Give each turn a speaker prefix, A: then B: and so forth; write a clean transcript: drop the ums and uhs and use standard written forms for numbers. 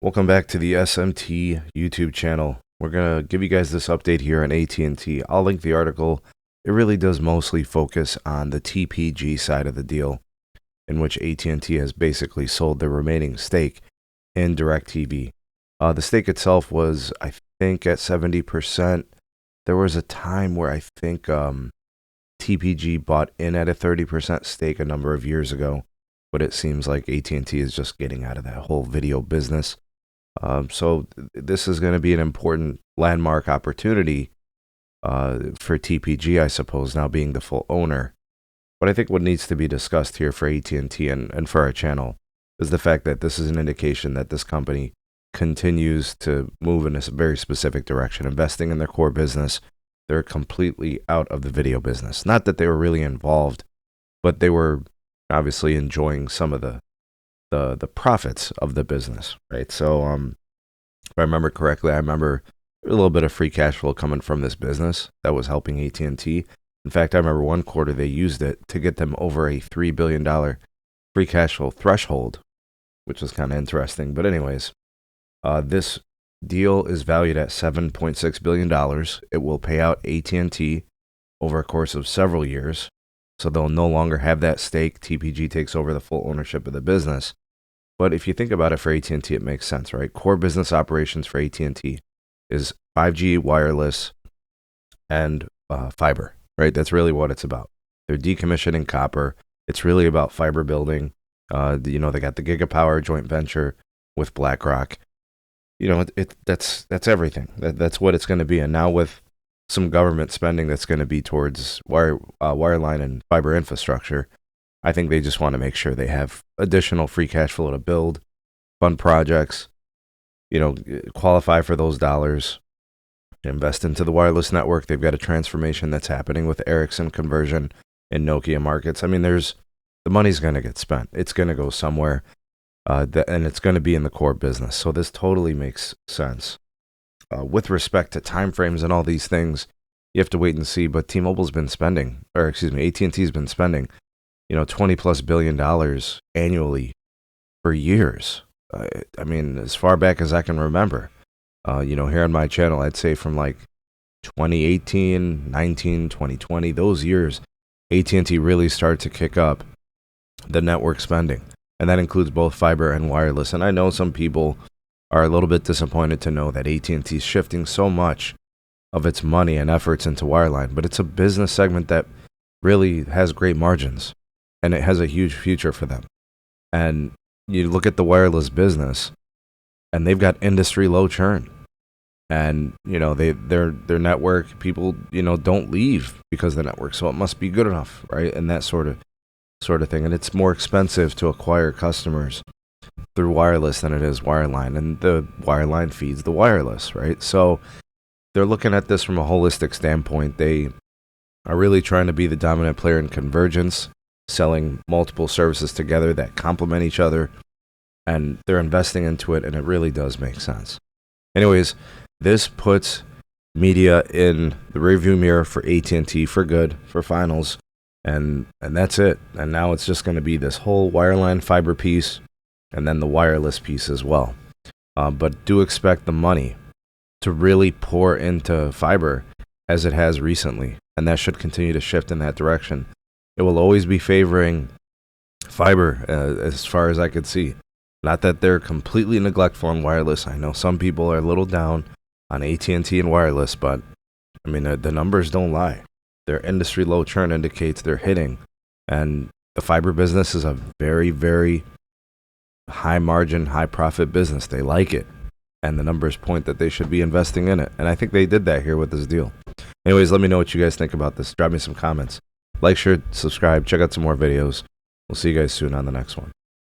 A: Welcome back to the SMT YouTube channel. We're going to give you guys this update here on AT&T. I'll link the article. It really does mostly focus on the TPG side of the deal, in which AT&T has basically sold their remaining stake in DirecTV. The stake itself was, I think, at 70%. There was a time where I think TPG bought in at a 30% stake a number of years ago, but it seems like AT&T is just getting out of that whole video business. So this is going to be an important landmark opportunity for TPG, I suppose, now being the full owner. But I think what needs to be discussed here for AT&T and for our channel is the fact that this is an indication that this company continues to move in a very specific direction, investing in their core business. They're completely out of the video business. Not that they were really involved, but they were obviously enjoying some of the profits of the business, right? So if I remember correctly, I remember a little bit of free cash flow coming from this business that was helping AT&T. In fact, I remember one quarter they used it to get them over a $3 billion free cash flow threshold, which was kind of interesting. But anyways, this deal is valued at $7.6 billion. It will pay out AT&T over a course of several years. So they'll no longer have that stake. TPG takes over the full ownership of the business. But if you think about it, for AT&T, it makes sense, right? Core business operations for AT&T is 5G, wireless, and fiber, right? That's really what it's about. They're decommissioning copper. It's really about fiber building. They got the Gigapower joint venture with BlackRock. That's everything. That's what it's going to be. And now with some government spending that's going to be towards wireline and fiber infrastructure, I think they just want to make sure they have additional free cash flow to build, fund projects, qualify for those dollars, invest into the wireless network. They've got a transformation that's happening with Ericsson conversion in Nokia markets. I mean, the money's going to get spent. It's going to go somewhere, and it's going to be in the core business. So this totally makes sense. With respect to timeframes and all these things, you have to wait and see. But AT&T's been spending $20+ billion annually for years. I mean, as far back as I can remember. Here on my channel, I'd say from like 2018, 19, 2020, those years, AT&T really started to kick up the network spending. And that includes both fiber and wireless. And I know some people are a little bit disappointed to know that AT&T is shifting so much of its money and efforts into wireline. But it's a business segment that really has great margins, and it has a huge future for them. And you look at the wireless business, and they've got industry low churn. And, their network, people, don't leave because of the network. So it must be good enough, right? And that sort of thing. And it's more expensive to acquire customers through wireless than it is wireline. And the wireline feeds the wireless, right? So they're looking at this from a holistic standpoint. They are really trying to be the dominant player in convergence, selling multiple services together that complement each other, and they're investing into it, and it really does make sense. Anyways, this puts media in the rearview mirror for AT&T for good, for finals, and that's it. And now it's just going to be this whole wireline fiber piece, and then the wireless piece as well. But do expect the money to really pour into fiber as it has recently, and that should continue to shift in that direction. It will always be favoring fiber as far as I could see. Not that they're completely neglectful on wireless. I know some people are a little down on AT&T and wireless, but I mean, the numbers don't lie. Their industry low churn indicates they're hitting, and the fiber business is a very, very high margin, high profit business. They like it, and the numbers point that they should be investing in it. And I think they did that here with this deal. Anyways, let me know what you guys think about this. Drop me some comments. Like, share, subscribe, check out some more videos. We'll see you guys soon on the next one.